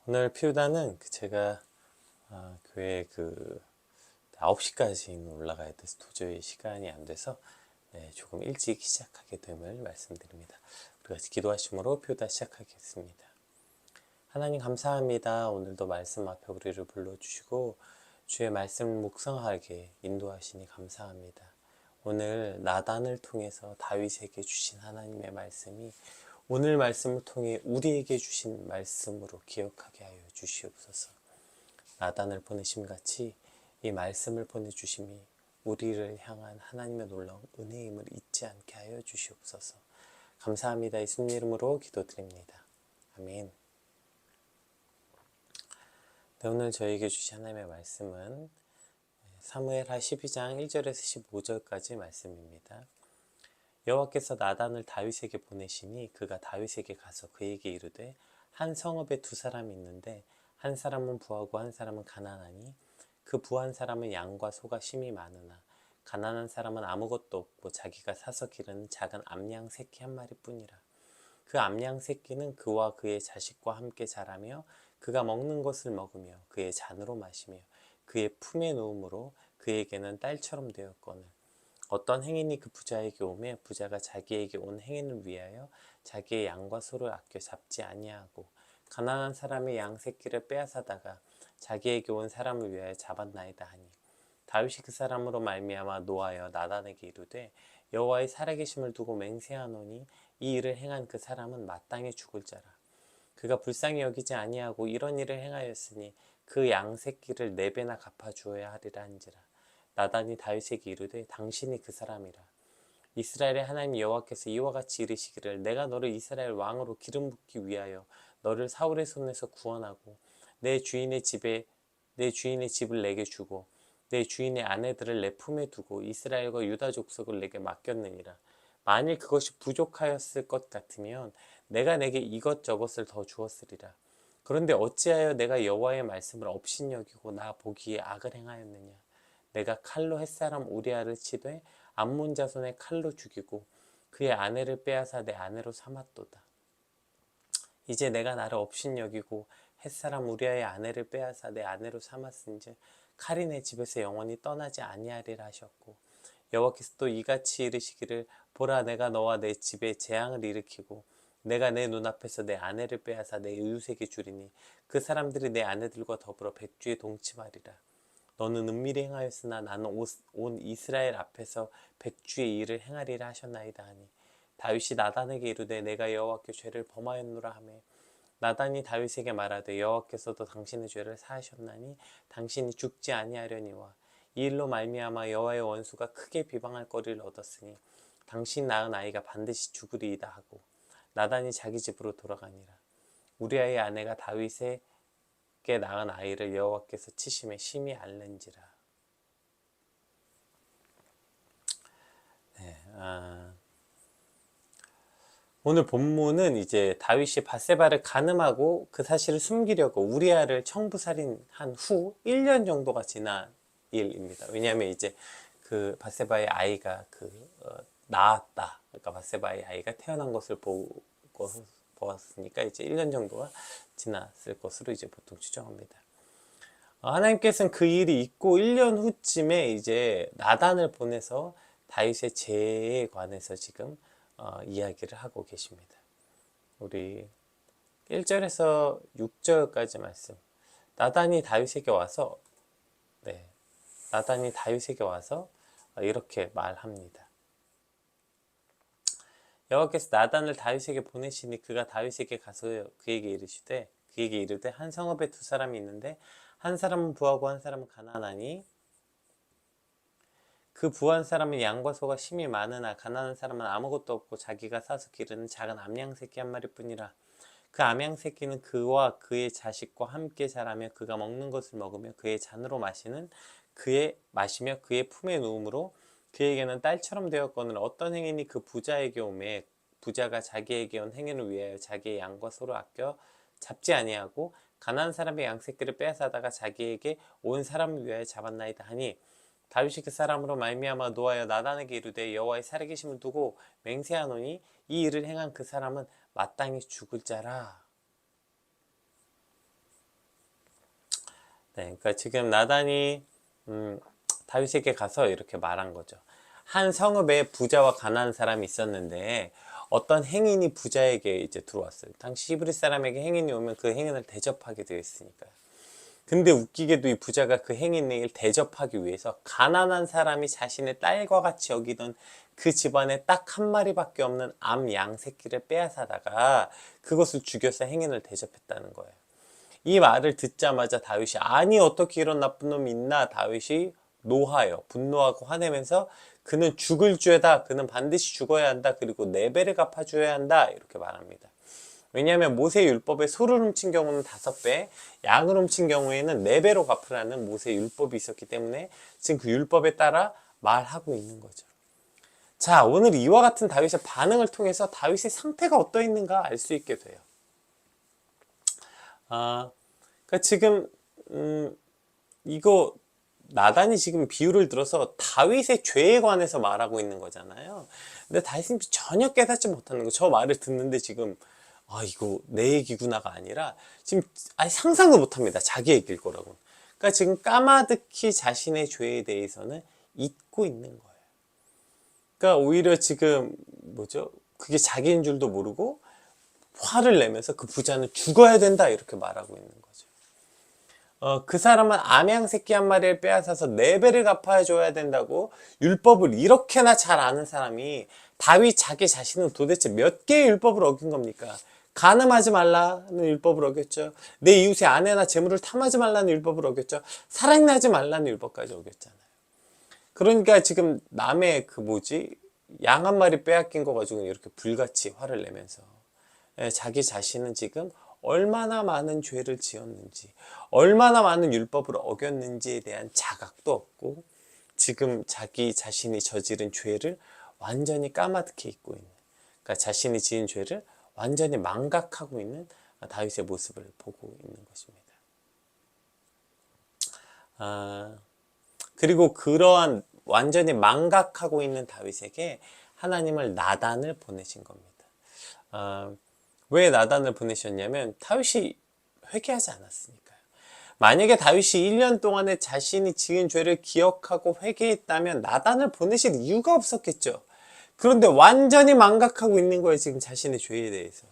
오늘 피우다는 제가 교회 9시까지 올라가야 돼서 도저히 시간이 안 돼서 조금 일찍 시작하게 됨을 말씀드립니다. 우리 같이 기도하심으로 피우다 시작하겠습니다. 하나님 감사합니다. 오늘도 말씀 앞에 우리를 불러주시고 주의 말씀을 묵상하게 인도하시니 감사합니다. 오늘 나단을 통해서 다윗에게 주신 하나님의 말씀이 오늘 말씀을 통해 우리에게 주신 말씀으로 기억하게 하여 주시옵소서. 나단을 보내심 같이 이 말씀을 보내주심이 우리를 향한 하나님의 놀라운 은혜임을 잊지 않게 하여 주시옵소서. 감사합니다. 예수님 이름으로 기도드립니다. 아멘. 네, 오늘 저에게 주신 하나님의 말씀은 사무엘하 12장 1절에서 15절까지 말씀입니다. 여호와께서 나단을 다윗에게 보내시니 그가 다윗에게 가서 그에게 이르되 한 성읍에 두 사람이 있는데 한 사람은 부하고 한 사람은 가난하니 그 부한 사람은 양과 소가 심히 많으나 가난한 사람은 아무것도 없고 자기가 사서 기르는 작은 암양 새끼 한 마리뿐이라. 그 암양 새끼는 그와 그의 자식과 함께 자라며 그가 먹는 것을 먹으며 그의 잔으로 마시며 그의 품에 누움으로 그에게는 딸처럼 되었거늘 어떤 행인이 그 부자에게 오매 부자가 자기에게 온 행인을 위하여 자기의 양과 소를 아껴 잡지 아니하고 가난한 사람의 양 새끼를 빼앗아다가 자기에게 온 사람을 위하여 잡았나이다 하니 다윗이 그 사람으로 말미암아 노하여 나단에게 이르되 여호와의 살아계심을 두고 맹세하노니 이 일을 행한 그 사람은 마땅히 죽을 자라. 그가 불쌍히 여기지 아니하고 이런 일을 행하였으니 그 양 새끼를 4배나 갚아주어야 하리라 한지라. 나단이 다윗에게 이르되 당신이 그 사람이라. 이스라엘의 하나님 여호와께서 이와 같이 이르시기를 내가 너를 이스라엘 왕으로 기름 붓기 위하여 너를 사울의 손에서 구원하고 내 주인의 집을 내게 주고 내 주인의 아내들을 내 품에 두고 이스라엘과 유다 족속을 내게 맡겼느니라. 만일 그것이 부족하였을 것 같으면 내가 내게 이것저것을 더 주었으리라. 그런데 어찌하여 내가 여호와의 말씀을 업신여기고 나 보기에 악을 행하였느냐. 내가 칼로 햇사람 우리아를 치되 암몬 자손의 칼로 죽이고 그의 아내를 빼앗아 내 아내로 삼았도다. 이제 내가 나를 업신여기고 햇사람 우리아의 아내를 빼앗아 내 아내로 삼았은즉 칼이 내 집에서 영원히 떠나지 아니하리라 하셨고 여호와께서 또 이같이 이르시기를 보라 내가 너와 내 집에 재앙을 일으키고 내가 내 눈앞에서 내 아내를 빼앗아 내 이웃에게 주리니 그 사람들이 내 아내들과 더불어 백주에 동침하리라. 너는 은밀히 행하였으나 나는 온 이스라엘 앞에서 백주의 일을 행하리라 하셨나이다 하니 다윗이 나단에게 이르되 내가 여호와께 죄를 범하였노라 하매 나단이 다윗에게 말하되 여호와께서도 당신의 죄를 사하셨나니 당신이 죽지 아니하려니와 이 일로 말미암아 여호와의 원수가 크게 비방할 거리를 얻었으니 당신 낳은 아이가 반드시 죽으리이다 하고 나단이 자기 집으로 돌아가니라. 우리아의 아내가 다윗에게 낳은 아이를 여호와께서 치심에 심히 앓는지라. 오늘 본문은 이제 다윗이 밧세바를 간음하고 그 사실을 숨기려고 우리아를 청부살인한 후 1년 정도가 지난 일입니다. 왜냐하면 이제 그 밧세바의 아이가 낳았다. 그러니까 밧세바의 아이가 태어난 것을 보았으니까 이제 1년 정도가 지났을 것으로 이제 보통 추정합니다. 하나님께서는 그 일이 있고 1년 후쯤에 이제 나단을 보내서 다윗의 죄에 관해서 지금 이야기를 하고 계십니다. 우리 1절에서 6절까지 말씀. 나단이 다윗에게 와서 이렇게 말합니다. 여호와께서 나단을 다윗에게 보내시니 그가 다윗에게 가서 그에게 이르되 한 성읍에 두 사람이 있는데 한 사람은 부하고 한 사람은 가난하니 그 부한 사람은 양과 소가 심히 많으나 가난한 사람은 아무것도 없고 자기가 사서 기르는 작은 암양 새끼 한 마리뿐이라. 그 암양 새끼는 그와 그의 자식과 함께 자라며 그가 먹는 것을 먹으며 그의 잔으로 마시며 그의 품에 누움으로 그에게는 딸처럼 되었거늘 어떤 행인이 그 부자에게 오매 부자가 자기에게 온 행인을 위하여 자기의 양과 소를 아껴 잡지 아니하고 가난한 사람의 양 새끼를 빼앗아다가 자기에게 온 사람을 위하여 잡았나이다 하니 다윗이 그 사람으로 말미암아 노하여 나단에게 이르되 여호와의 살아계심을 두고 맹세하노니 이 일을 행한 그 사람은 마땅히 죽을 자라. 네, 그러니까 지금 나단이 다윗에게 가서 이렇게 말한 거죠. 한 성읍에 부자와 가난한 사람이 있었는데 어떤 행인이 부자에게 이제 들어왔어요. 당시 히브리 사람에게 행인이 오면 그 행인을 대접하게 되어 있으니까요. 근데 웃기게도 이 부자가 그 행인을 대접하기 위해서 가난한 사람이 자신의 딸과 같이 여기던 그 집안에 딱 한 마리밖에 없는 암 양 새끼를 빼앗아다가 그것을 죽여서 행인을 대접했다는 거예요. 이 말을 듣자마자 다윗이 아니 어떻게 이런 나쁜 놈이 있나, 다윗이 노하여 분노하고 화내면서 그는 죽을 죄다, 그는 반드시 죽어야 한다, 그리고 네 배를 갚아줘야 한다, 이렇게 말합니다. 왜냐하면 모세 율법에 소를 훔친 경우는 5배, 양을 훔친 경우에는 4배로 갚으라는 모세 율법이 있었기 때문에 지금 그 율법에 따라 말하고 있는 거죠. 자, 오늘 이와 같은 다윗의 반응을 통해서 다윗의 상태가 어떠 있는가 알 수 있게 돼요. 그러니까 지금 이거 나단이 지금 비유를 들어서 다윗의 죄에 관해서 말하고 있는 거잖아요. 근데 다윗은 전혀 깨닫지 못하는 거. 저 말을 듣는데 지금 이거 내 얘기구나가 아니라 지금 상상도 못합니다. 자기 얘기일 거라고. 그러니까 지금 까마득히 자신의 죄에 대해서는 잊고 있는 거예요. 그러니까 오히려 지금 그게 자기인 줄도 모르고 화를 내면서 그 부자는 죽어야 된다 이렇게 말하고 있는 거죠. 그 사람은 암양 새끼 한 마리를 빼앗아서 4배를 갚아줘야 된다고 율법을 이렇게나 잘 아는 사람이 다윗 자기 자신은 도대체 몇 개의 율법을 어긴 겁니까? 간음하지 말라는 율법을 어겼죠. 내 이웃의 아내나 재물을 탐하지 말라는 율법을 어겼죠. 사랑나지 말라는 율법까지 어겼잖아요. 그러니까 지금 남의 양 한 마리 빼앗긴 거 가지고 이렇게 불같이 화를 내면서 자기 자신은 지금 얼마나 많은 죄를 지었는지, 얼마나 많은 율법을 어겼는지에 대한 자각도 없고 지금 자기 자신이 저지른 죄를 완전히 까마득히 잊고 있는, 그러니까 자신이 지은 죄를 완전히 망각하고 있는 다윗의 모습을 보고 있는 것입니다. 그리고 그러한 완전히 망각하고 있는 다윗에게 하나님을 나단을 보내신 겁니다. 왜 나단을 보내셨냐면 다윗이 회개하지 않았으니까요. 만약에 다윗이 1년 동안에 자신이 지은 죄를 기억하고 회개했다면 나단을 보내실 이유가 없었겠죠. 그런데 완전히 망각하고 있는 거예요. 지금 자신의 죄에 대해서.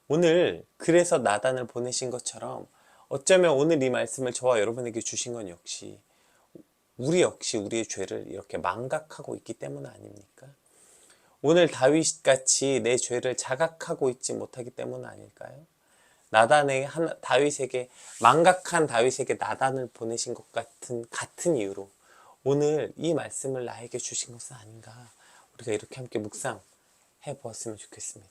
오늘 그래서 나단을 보내신 것처럼 어쩌면 오늘 이 말씀을 저와 여러분에게 주신 건 역시 우리 역시 우리의 죄를 이렇게 망각하고 있기 때문 아닙니까? 오늘 다윗같이 내 죄를 자각하고 있지 못하기 때문 아닐까요? 다윗에게 망각한 다윗에게 나단을 보내신 것 같은 이유로 오늘 이 말씀을 나에게 주신 것은 아닌가, 우리가 이렇게 함께 묵상해 보았으면 좋겠습니다.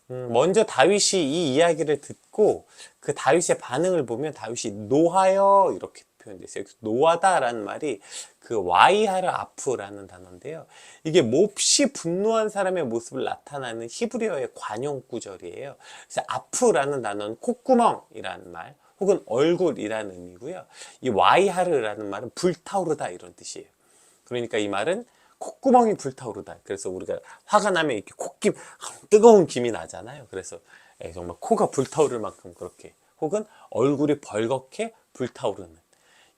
먼저 다윗이 이 이야기를 듣고 그 다윗의 반응을 보면 다윗이 노하여 이렇게 표현됐어요. 노하다라는 말이 그 와이하르 아프라는 단어인데요. 이게 몹시 분노한 사람의 모습을 나타내는 히브리어의 관용 구절이에요. 그래서 아프라는 단어는 콧구멍이라는 말 혹은 얼굴이라는 의미고요. 이 와이하르라는 말은 불타오르다 이런 뜻이에요. 그러니까 이 말은 콧구멍이 불타오르다. 그래서 우리가 화가 나면 이렇게 뜨거운 김이 나잖아요. 그래서 정말 코가 불타오를 만큼 그렇게, 혹은 얼굴이 벌겋게 불타오르는,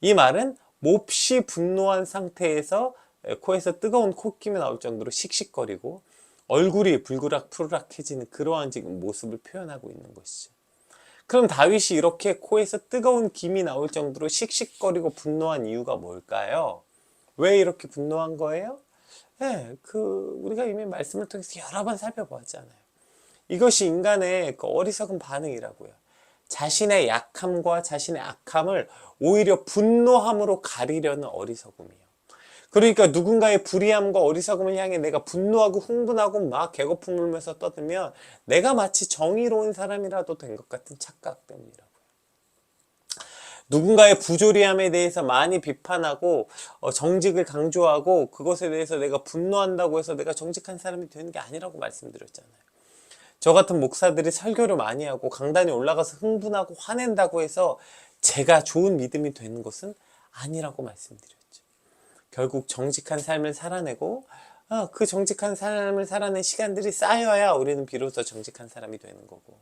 이 말은 몹시 분노한 상태에서 코에서 뜨거운 콧김이 나올 정도로 씩씩거리고 얼굴이 불그락푸르락해지는 그러한 지금 모습을 표현하고 있는 것이죠. 그럼 다윗이 이렇게 코에서 뜨거운 김이 나올 정도로 씩씩거리고 분노한 이유가 뭘까요? 왜 이렇게 분노한 거예요? 우리가 이미 말씀을 통해서 여러 번 살펴보았잖아요. 이것이 인간의 그 어리석은 반응이라고요. 자신의 약함과 자신의 악함을 오히려 분노함으로 가리려는 어리석음이에요. 그러니까 누군가의 불의함과 어리석음을 향해 내가 분노하고 흥분하고 막 개거품 울면서 떠들면 내가 마치 정의로운 사람이라도 된 것 같은 착각 때문이라고요. 누군가의 부조리함에 대해서 많이 비판하고 정직을 강조하고 그것에 대해서 내가 분노한다고 해서 내가 정직한 사람이 되는 게 아니라고 말씀드렸잖아요. 저 같은 목사들이 설교를 많이 하고 강단에 올라가서 흥분하고 화낸다고 해서 제가 좋은 믿음이 되는 것은 아니라고 말씀드렸죠. 결국 정직한 삶을 살아내고 그 정직한 삶을 살아낸 시간들이 쌓여야 우리는 비로소 정직한 사람이 되는 거고,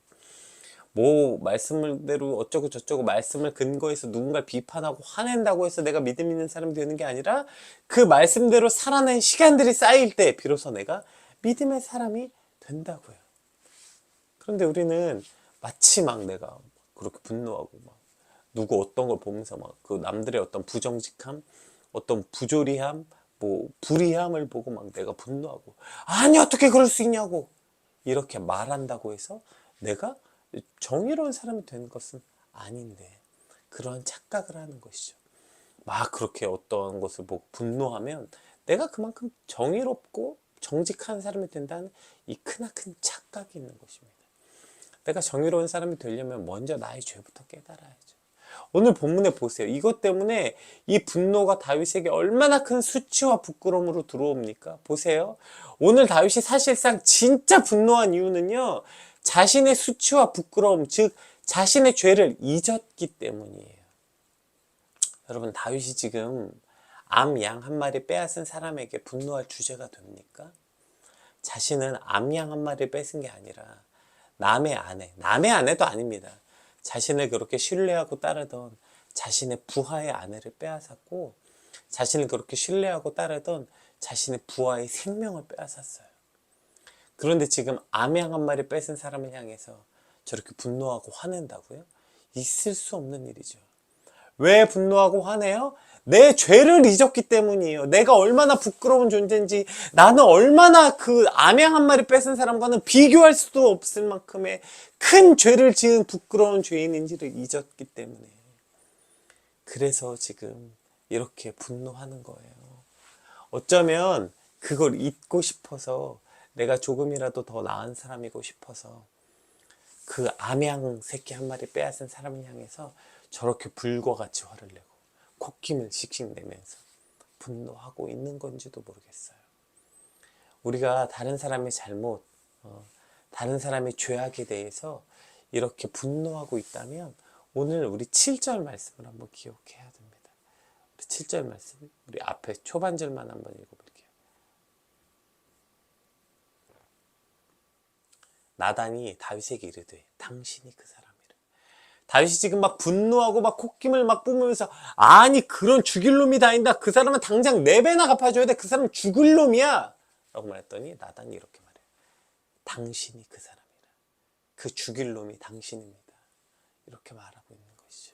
뭐 말씀대로 어쩌고 저쩌고 말씀을 근거해서 누군가를 비판하고 화낸다고 해서 내가 믿음 있는 사람이 되는 게 아니라 그 말씀대로 살아낸 시간들이 쌓일 때 비로소 내가 믿음의 사람이 된다고요. 그런데 우리는 마치 막 내가 그렇게 분노하고 막 누구 어떤 걸 보면서 막 그 남들의 어떤 부정직함, 어떤 부조리함, 뭐 불의함을 보고 막 내가 분노하고 아니 어떻게 그럴 수 있냐고 이렇게 말한다고 해서 내가 정의로운 사람이 되는 것은 아닌데 그런 착각을 하는 것이죠. 막 그렇게 어떤 것을 보고 분노하면 내가 그만큼 정의롭고 정직한 사람이 된다는 이 크나큰 착각이 있는 것입니다. 내가 정의로운 사람이 되려면 먼저 나의 죄부터 깨달아야죠. 오늘 본문에 보세요. 이것 때문에 이 분노가 다윗에게 얼마나 큰 수치와 부끄러움으로 들어옵니까? 보세요. 오늘 다윗이 사실상 진짜 분노한 이유는요. 자신의 수치와 부끄러움, 즉 자신의 죄를 잊었기 때문이에요. 여러분, 다윗이 지금 암 양 한 마리 빼앗은 사람에게 분노할 주제가 됩니까? 자신은 암 양 한 마리 뺏은 게 아니라 남의 아내도 아닙니다. 자신을 그렇게 신뢰하고 따르던 자신의 부하의 아내를 빼앗았고, 자신을 그렇게 신뢰하고 따르던 자신의 부하의 생명을 빼앗았어요. 그런데 지금 암 양 한 마리 뺏은 사람을 향해서 저렇게 분노하고 화낸다고요? 있을 수 없는 일이죠. 왜 분노하고 화내요? 내 죄를 잊었기 때문이에요. 내가 얼마나 부끄러운 존재인지, 나는 얼마나 그 암양 한 마리 뺏은 사람과는 비교할 수도 없을 만큼의 큰 죄를 지은 부끄러운 죄인인지를 잊었기 때문에. 그래서 지금 이렇게 분노하는 거예요. 어쩌면 그걸 잊고 싶어서, 내가 조금이라도 더 나은 사람이고 싶어서 그 암양 새끼 한 마리 빼앗은 사람을 향해서 저렇게 불과 같이 화를 내고 콧김을 씩씩 내면서 분노하고 있는 건지도 모르겠어요. 우리가 다른 사람의 잘못, 다른 사람의 죄악에 대해서 이렇게 분노하고 있다면 오늘 우리 7절 말씀을 한번 기억해야 됩니다. 우리 7절 말씀, 우리 앞에 초반절만 한번 읽어볼게요. 나단이 다윗에게 이르되 당신이 그 사람이라. 다윗이 지금 막 분노하고 막 콧김을 막 뿜으면서 아니 그런 죽일 놈이 다닌다. 그 사람은 당장 4배나 갚아줘야 돼. 그 사람은 죽을 놈이야. 라고 말했더니 나단이 이렇게 말해요. 당신이 그 사람이라. 그 죽일 놈이 당신입니다. 이렇게 말하고 있는 것이죠.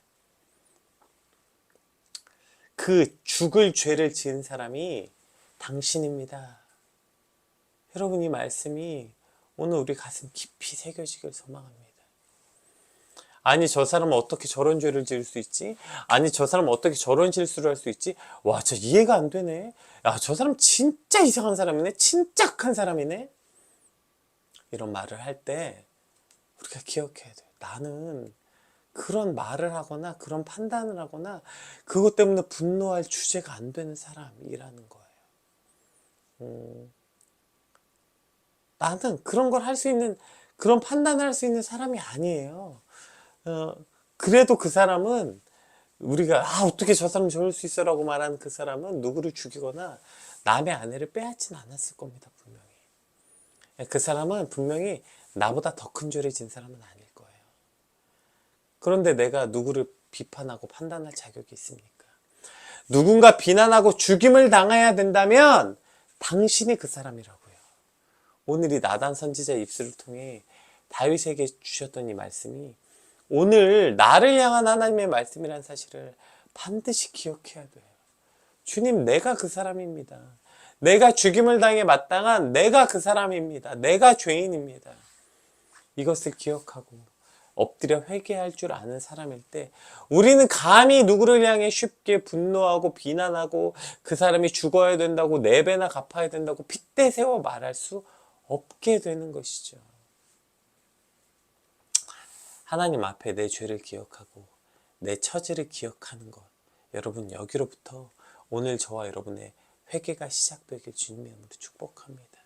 그 죽을 죄를 지은 사람이 당신입니다. 여러분, 이 말씀이 오늘 우리 가슴 깊이 새겨지길 소망합니다. 아니 저 사람은 어떻게 저런 죄를 지을 수 있지? 아니 저 사람은 어떻게 저런 실수를 할 수 있지? 와, 저 이해가 안 되네. 야, 저 사람 진짜 이상한 사람이네. 진짜 악한 사람이네. 이런 말을 할 때 우리가 기억해야 돼요. 나는 그런 말을 하거나 그런 판단을 하거나 그것 때문에 분노할 주제가 안 되는 사람이라는 거예요. 나는 그런 걸 할 수 있는, 그런 판단을 할 수 있는 사람이 아니에요. 그래도 그 사람은 우리가 어떻게 저 사람 저럴 수 있어 라고 말하는 그 사람은 누구를 죽이거나 남의 아내를 빼앗진 않았을 겁니다. 분명히 그 사람은 분명히 나보다 더 큰 죄를 진 사람은 아닐 거예요. 그런데 내가 누구를 비판하고 판단할 자격이 있습니까? 누군가 비난하고 죽임을 당해야 된다면 당신이 그 사람이라고요. 오늘 이 나단 선지자의 입술을 통해 다윗에게 주셨던 이 말씀이 오늘 나를 향한 하나님의 말씀이라는 사실을 반드시 기억해야 돼요. 주님, 내가 그 사람입니다. 내가 죽임을 당해 마땅한 내가 그 사람입니다. 내가 죄인입니다. 이것을 기억하고 엎드려 회개할 줄 아는 사람일 때 우리는 감히 누구를 향해 쉽게 분노하고 비난하고 그 사람이 죽어야 된다고 4배나 갚아야 된다고 핏대 세워 말할 수 없게 되는 것이죠. 하나님 앞에 내 죄를 기억하고 내 처지를 기억하는 것, 여러분 여기로부터 오늘 저와 여러분의 회개가 시작되길 주님의 이름으로 축복합니다.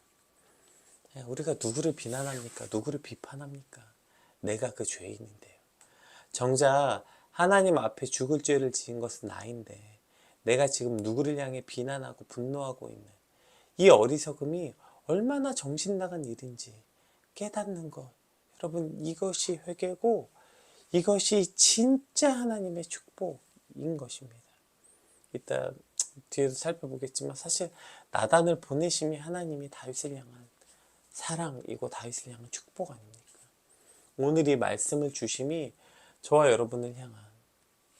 우리가 누구를 비난합니까? 누구를 비판합니까? 내가 그 죄인인데요. 정작 하나님 앞에 죽을 죄를 지은 것은 나인데 내가 지금 누구를 향해 비난하고 분노하고 있는 이 어리석음이 얼마나 정신 나간 일인지 깨닫는 것, 여러분, 이것이 회개고 이것이 진짜 하나님의 축복인 것입니다. 이따 뒤에도 살펴보겠지만 사실 나단을 보내심이 하나님이 다윗을 향한 사랑이고 다윗을 향한 축복 아닙니까? 오늘 이 말씀을 주심이 저와 여러분을 향한,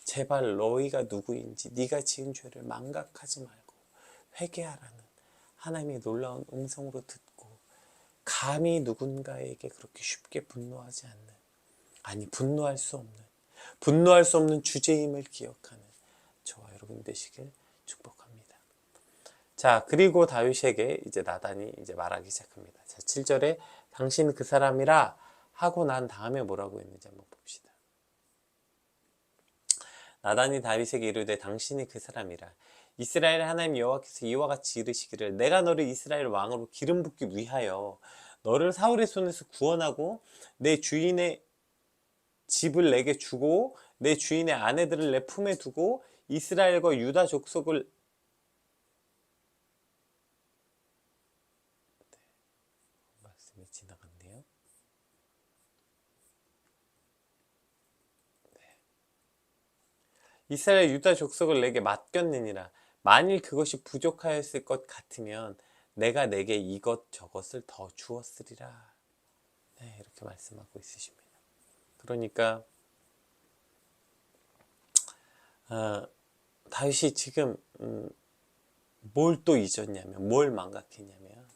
제발 너희가 누구인지 네가 지은 죄를 망각하지 말고 회개하라는 하나님의 놀라운 음성으로 듣고 감히 누군가에게 그렇게 쉽게 분노하지 않는, 아니 분노할 수 없는 주제임을 기억하는 저와 여러분 되시길 축복합니다. 자, 그리고 다윗에게 이제 나단이 이제 말하기 시작합니다. 자, 7절에 당신 그 사람이라 하고 난 다음에 뭐라고 했는지 한번 봅시다. 나단이 다윗에게 이르되 당신이 그 사람이라. 이스라엘 하나님 여호와께서 이와 같이 이르시기를 내가 너를 이스라엘 왕으로 기름 붓기 위하여 너를 사울의 손에서 구원하고 내 주인의 집을 내게 주고 내 주인의 아내들을 내 품에 두고 이스라엘과 유다 족속을 말씀이 지나갔네요. 이스라엘 유다 족속을 내게 맡겼느니라. 만일 그것이 부족하였을 것 같으면 내가 내게 이것 저것을 더 주었으리라. 네, 이렇게 말씀하고 있으십니다. 그러니까 다윗이 지금 뭘 또 잊었냐면, 뭘 망각했냐면,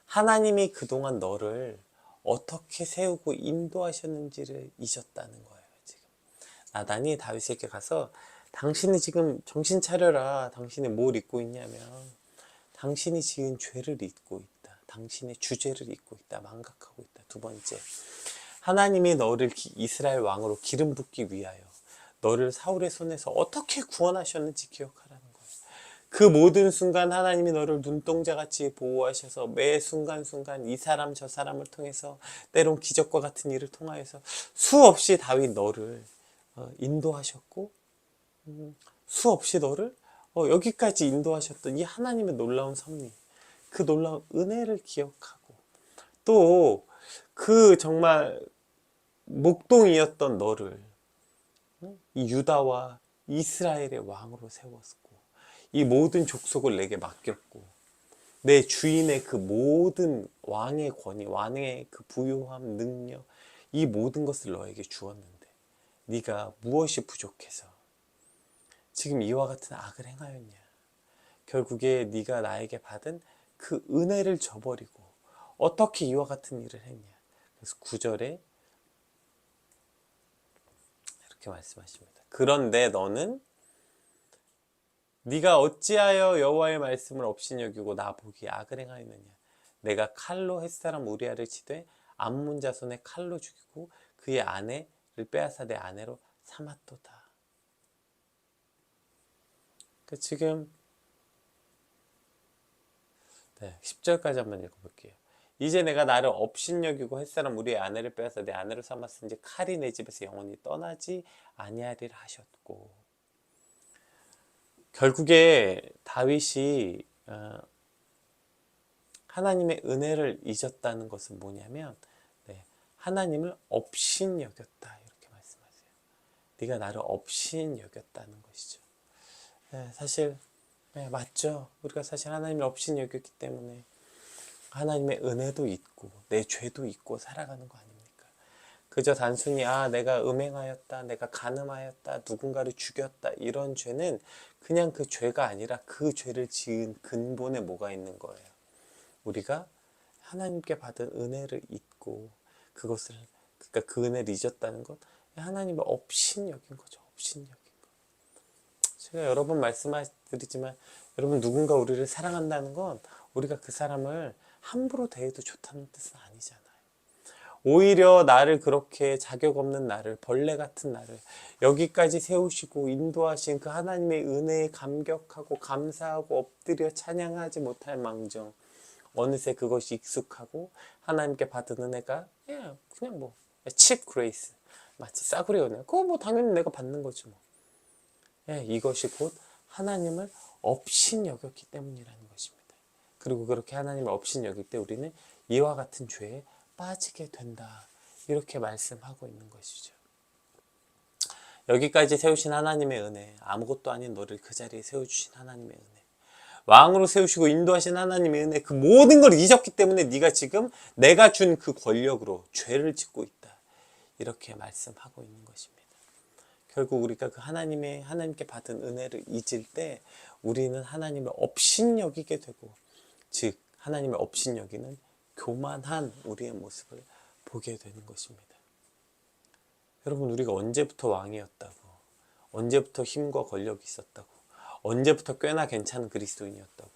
하나님이 그동안 너를 어떻게 세우고 인도하셨는지를 잊었다는 거예요. 지금 나단이 다윗에게 가서 당신이 지금 정신 차려라. 당신이 뭘 잊고 있냐면 당신이 지은 죄를 잊고 있다. 당신의 주죄를 잊고 있다. 망각하고 있다. 두 번째, 하나님이 너를 이스라엘 왕으로 기름 붓기 위하여 너를 사울의 손에서 어떻게 구원하셨는지 기억하라는 거예요. 그 모든 순간 하나님이 너를 눈동자같이 보호하셔서 매 순간순간 이 사람 저 사람을 통해서 때론 기적과 같은 일을 통하여서 수없이 다윗 너를 인도하셨고 수없이 너를 여기까지 인도하셨던 이 하나님의 놀라운 섭리, 그 놀라운 은혜를 기억하고 또 그 정말 목동이었던 너를 이 유다와 이스라엘의 왕으로 세웠고 이 모든 족속을 내게 맡겼고 내 주인의 그 모든 왕의 권위, 왕의 그 부요함, 능력, 이 모든 것을 너에게 주었는데 네가 무엇이 부족해서 지금 이와 같은 악을 행하였냐. 결국에 네가 나에게 받은 그 은혜를 저버리고 어떻게 이와 같은 일을 했냐. 그래서 9절에 이렇게 말씀하십니다. 그런데 너는 네가 어찌하여 여호와의 말씀을 업신여기고 나 보기에 악을 행하였느냐. 내가 칼로 햇사람 우리아를 치되 암몬 자손의 칼로 죽이고 그의 아내를 빼앗아 내 아내로 삼았도다. 지금 10절까지 한번 읽어볼게요. 이제 내가 나를 업신여기고 햇사람 우리의 아내를 빼앗아 내 아내로 삼았은지 칼이 내 집에서 영원히 떠나지 아니하리라 하셨고, 결국에 다윗이 하나님의 은혜를 잊었다는 것은 뭐냐면 하나님을 업신여겼다, 이렇게 말씀하세요. 네가 나를 업신여겼다는 것이죠. 사실 맞죠. 우리가 사실 하나님을 업신여겼기 때문에 하나님의 은혜도 있고 내 죄도 있고 살아가는 거 아닙니까? 그저 단순히 내가 음행하였다, 내가 간음하였다, 누군가를 죽였다, 이런 죄는 그냥 그 죄가 아니라 그 죄를 지은 근본에 뭐가 있는 거예요. 우리가 하나님께 받은 은혜를 잊고 그러니까 그 은혜를 잊었다는 것, 하나님을 업신여긴 거죠. 업신여긴 거. 제가 여러 번 말씀드리지만 여러분, 누군가 우리를 사랑한다는 건 우리가 그 사람을 함부로 대해도 좋다는 뜻은 아니잖아요. 오히려 나를 그렇게 자격 없는 나를, 벌레 같은 나를 여기까지 세우시고 인도하신 그 하나님의 은혜에 감격하고 감사하고 엎드려 찬양하지 못할 망정 어느새 그것이 익숙하고 하나님께 받은 은혜가 그냥 칩 그레이스, 마치 싸구려 은혜, 그거 당연히 내가 받는 거지 뭐. 이것이 곧 하나님을 업신여겼기 때문이라는 것입니다. 그리고 그렇게 하나님을 업신여길 때 우리는 이와 같은 죄에 빠지게 된다, 이렇게 말씀하고 있는 것이죠. 여기까지 세우신 하나님의 은혜, 아무것도 아닌 너를 그 자리에 세워주신 하나님의 은혜, 왕으로 세우시고 인도하신 하나님의 은혜, 그 모든 걸 잊었기 때문에 네가 지금 내가 준 그 권력으로 죄를 짓고 있다. 이렇게 말씀하고 있는 것입니다. 결국 우리가 그 하나님께 받은 은혜를 잊을 때 우리는 하나님을 업신여기게 되고, 즉 하나님을 업신여기는 교만한 우리의 모습을 보게 되는 것입니다. 여러분, 우리가 언제부터 왕이었다고, 언제부터 힘과 권력이 있었다고, 언제부터 꽤나 괜찮은 그리스도인이었다고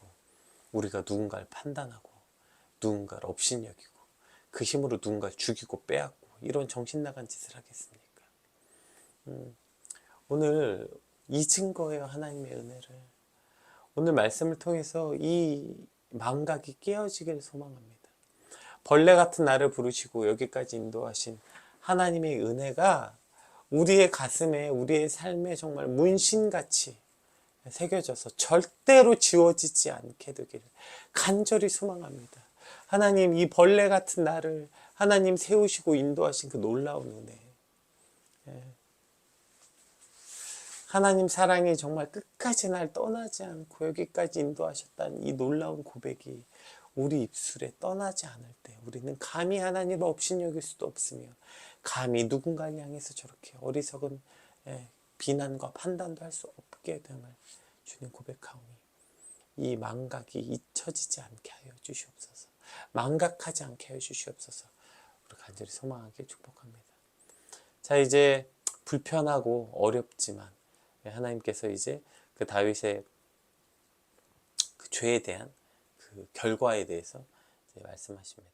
우리가 누군가를 판단하고 누군가를 업신여기고 그 힘으로 누군가를 죽이고 빼앗고 이런 정신나간 짓을 하겠습니까? 오늘 잊은 거예요. 하나님의 은혜를. 오늘 말씀을 통해서 이 망각이 깨어지길 소망합니다. 벌레 같은 나를 부르시고 여기까지 인도하신 하나님의 은혜가 우리의 가슴에, 우리의 삶에 정말 문신같이 새겨져서 절대로 지워지지 않게 되기를 간절히 소망합니다. 하나님, 이 벌레 같은 나를 하나님 세우시고 인도하신 그 놀라운 은혜, 하나님 사랑이 정말 끝까지 날 떠나지 않고 여기까지 인도하셨다는 이 놀라운 고백이 우리 입술에 떠나지 않을 때 우리는 감히 하나님을 업신여길 수도 없으며 감히 누군가를 향해서 저렇게 어리석은 비난과 판단도 할 수 없게 됨을 주님 고백하오니 이 망각이 잊혀지지 않게 하여 주시옵소서. 망각하지 않게 하여 주시옵소서. 우리 간절히 소망하게 축복합니다. 자, 이제 불편하고 어렵지만 하나님께서 이제 그 다윗의 그 죄에 대한 그 결과에 대해서 이제 말씀하십니다.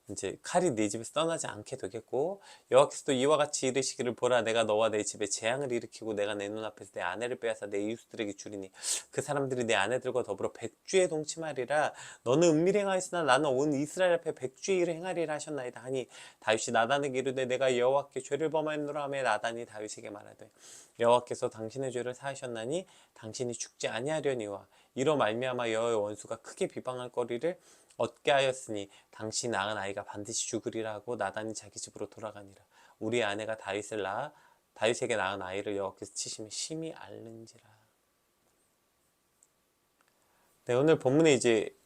이제 칼이 네 집에서 떠나지 않게 되겠고 여호와께서도 이와 같이 이르시기를 보라 내가 너와 내 집에 재앙을 일으키고 내가 내 눈앞에서 내 아내를 빼앗아 내 이웃들에게 주리니 그 사람들이 내 아내들과 더불어 백주에 동침하리라. 너는 은밀히 행하였으나 나는 온 이스라엘 앞에 백주의 일을 행하리라 하셨나이다 하니 다윗이 나단에게 이르되 내가 여호와께 죄를 범하였노라 하며 나단이 다윗에게 말하되 여호와께서 당신의 죄를 사하셨나니 당신이 죽지 아니하려니와 이로 말미암아 여호와의 원수가 크게 비방할 거리를 얻게 하였으니 당신 낳은 아이가 반드시 죽으리라 하고 나단이 자기 집으로 돌아가니라. 우리 아내가 다윗에게 낳은 아이를 여호와께서 치시며 심히 앓는지라. 네, 오늘 본문에 이제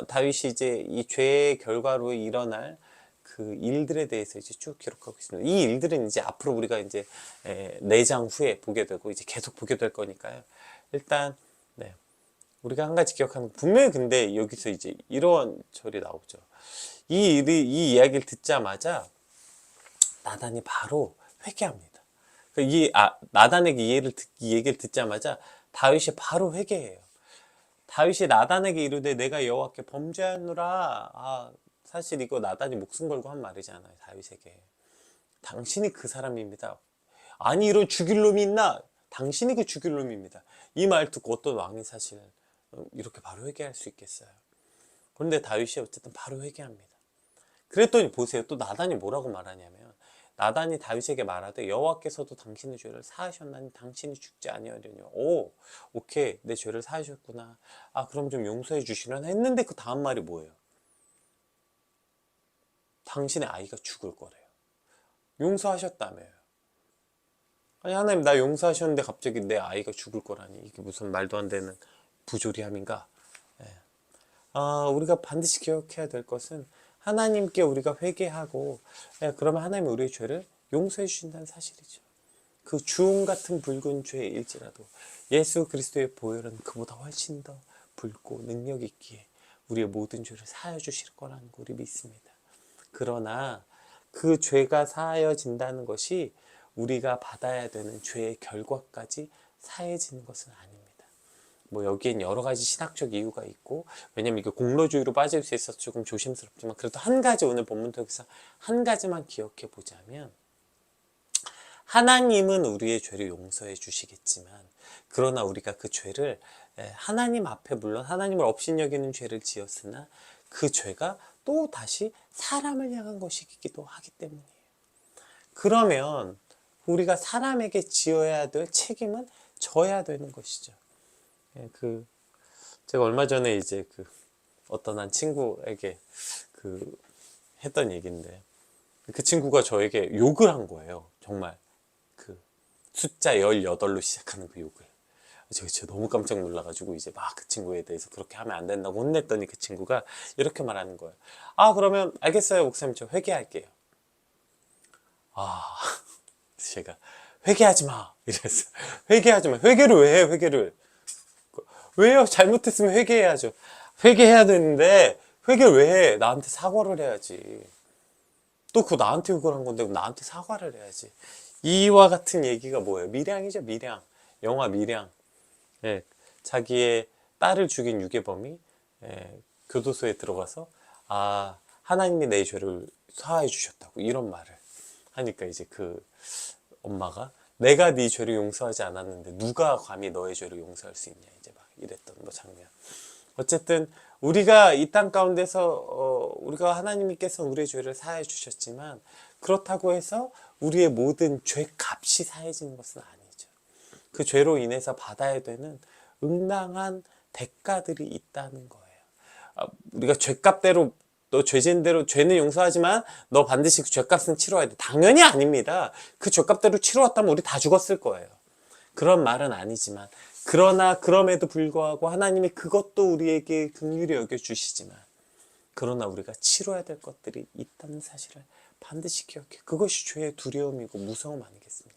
다윗이 이제 이 죄의 결과로 일어날 그 일들에 대해서 이제 쭉 기록하고 있습니다. 이 일들은 이제 앞으로 우리가 이제 4장 후에 보게 되고 이제 계속 보게 될 거니까요. 일단 우리가 한 가지 기억하는 거, 분명히 근데 여기서 이제 이런 절이 나오죠. 이 이야기를 듣자마자 나단이 바로 회개합니다. 나단에게 이 얘기를 듣자마자 다윗이 바로 회개해요. 다윗이 나단에게 이르되 내가 여호와께 범죄하노라. 사실 이거 나단이 목숨 걸고 한 말이잖아요. 다윗에게. 당신이 그 사람입니다. 아니 이런 죽일 놈이 있나? 당신이 그 죽일 놈입니다. 이 말 듣고 어떤 왕이 사실 이렇게 바로 회개할 수 있겠어요. 그런데 다윗이 어쨌든 바로 회개합니다. 그랬더니 보세요. 또 나단이 뭐라고 말하냐면 나단이 다윗에게 말하되 여호와께서도 당신의 죄를 사하셨나니 당신이 죽지 아니하려니. 오케이, 내 죄를 사하셨구나. 그럼 좀 용서해 주시려나 했는데 그 다음 말이 뭐예요? 당신의 아이가 죽을 거래요. 용서하셨다며요. 아니 하나님, 나 용서하셨는데 갑자기 내 아이가 죽을 거라니, 이게 무슨 말도 안 되는 부조리함인가? 우리가 반드시 기억해야 될 것은 하나님께 우리가 회개하고 그러면 하나님은 우리의 죄를 용서해 주신다는 사실이죠. 그 주홍 같은 붉은 죄일지라도 예수 그리스도의 보혈은 그보다 훨씬 더 붉고 능력 있기에 우리의 모든 죄를 사하여 주실 거라는 거 우리 믿습니다. 그러나 그 죄가 사하여진다는 것이 우리가 받아야 되는 죄의 결과까지 사해지는 것은 아닙니다. 여기엔 여러 가지 신학적 이유가 있고, 왜냐면 이게 공로주의로 빠질 수 있어서 조금 조심스럽지만 그래도 한 가지 오늘 본문 통해서 한 가지만 기억해 보자면, 하나님은 우리의 죄를 용서해 주시겠지만 그러나 우리가 그 죄를 하나님 앞에, 물론 하나님을 업신여기는 죄를 지었으나 그 죄가 또 다시 사람을 향한 것이기도 하기 때문이에요. 그러면 우리가 사람에게 지어야 될 책임은 져야 되는 것이죠. 제가 얼마 전에 어떤 한 친구에게 했던 얘기인데, 그 친구가 저에게 욕을 한 거예요. 정말 그 숫자 18로 시작하는 그 욕을. 제가 진짜 너무 깜짝 놀라가지고 이제 막 그 친구에 대해서 그렇게 하면 안 된다고 혼냈더니 그 친구가 이렇게 말하는 거예요. 아, 그러면 알겠어요, 목사님. 저 회개할게요. 아, 제가 회개하지 마 이랬어요. 회개하지 마. 회개를 왜 해? 회개를 왜요? 잘못했으면 회개해야죠. 회개해야 되는데 회개를 왜 해? 나한테 사과를 해야지. 또 그거 나한테 욕을 한 건데 나한테 사과를 해야지. 이와 같은 얘기가 뭐예요? 밀양이죠, 밀양. 영화 밀양. 예, 자기의 딸을 죽인 유괴범이 교도소에 들어가서 아, 하나님이 내 죄를 사하해 주셨다고 이런 말을 하니까 이제 그 엄마가 내가 네 죄를 용서하지 않았는데 누가 감히 너의 죄를 용서할 수 있냐 이제 막 이랬던 뭐 장면. 어쨌든 우리가 이 땅 가운데서 우리가 하나님께서 우리의 죄를 사해 주셨지만 그렇다고 해서 우리의 모든 죄 값이 사해지는 것은 아니죠. 그 죄로 인해서 받아야 되는 응당한 대가들이 있다는 거예요. 우리가 죄값대로 너 죄진 대로 죄는 용서하지만 너 반드시 그 죄값은 치러야 돼. 당연히 아닙니다. 그 죄값대로 치러왔다면 우리 다 죽었을 거예요. 그런 말은 아니지만 그러나 그럼에도 불구하고 하나님이 그것도 우리에게 긍휼히 여겨주시지만 그러나 우리가 치러야 될 것들이 있다는 사실을 반드시 기억해. 그것이 죄의 두려움이고 무서움 아니겠습니까?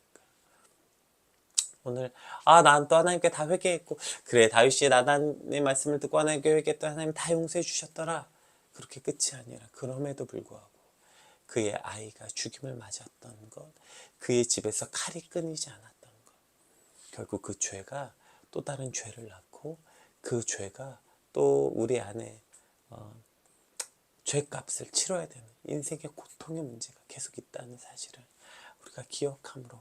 오늘 난 또 하나님께 다 회개했고 그래 다윗이 나단의 말씀을 듣고 하나님께 회개했더니 하나님 다 용서해 주셨더라. 그렇게 끝이 아니라 그럼에도 불구하고 그의 아이가 죽임을 맞았던 것, 그의 집에서 칼이 끊이지 않았던 것, 결국 그 죄가 또 다른 죄를 낳고 그 죄가 또 우리 안에 죄값을 치러야 되는 인생의 고통의 문제가 계속 있다는 사실을 우리가 기억함으로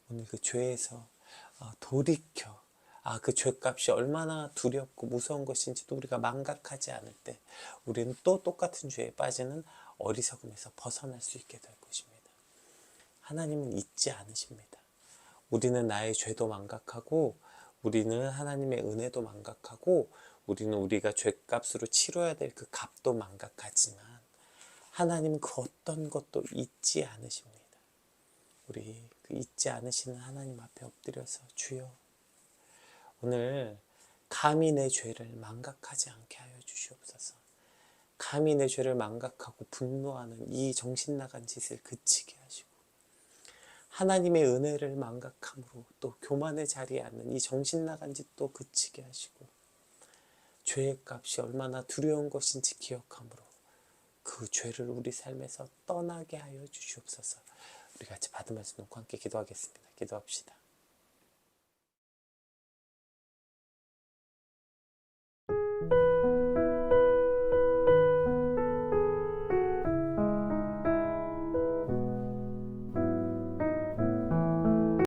오늘 그 죄에서 돌이켜 그 죄값이 얼마나 두렵고 무서운 것인지도 우리가 망각하지 않을 때 우리는 또 똑같은 죄에 빠지는 어리석음에서 벗어날 수 있게 될 것입니다. 하나님은 잊지 않으십니다. 우리는 나의 죄도 망각하고 우리는 하나님의 은혜도 망각하고 우리는 우리가 죄값으로 치러야 될 그 값도 망각하지만 하나님은 그 어떤 것도 잊지 않으십니다. 우리 그 잊지 않으시는 하나님 앞에 엎드려서 주여 오늘 감히 내 죄를 망각하지 않게 하여 주시옵소서. 감히 내 죄를 망각하고 분노하는 이 정신나간 짓을 그치게 하시고 하나님의 은혜를 망각함으로 또 교만의 자리에 앉는 이 정신나간 짓도 그치게 하시고 죄의 값이 얼마나 두려운 것인지 기억함으로 그 죄를 우리 삶에서 떠나게 하여 주시옵소서. 우리 같이 받은 말씀 놓고 함께 기도하겠습니다. 기도합시다.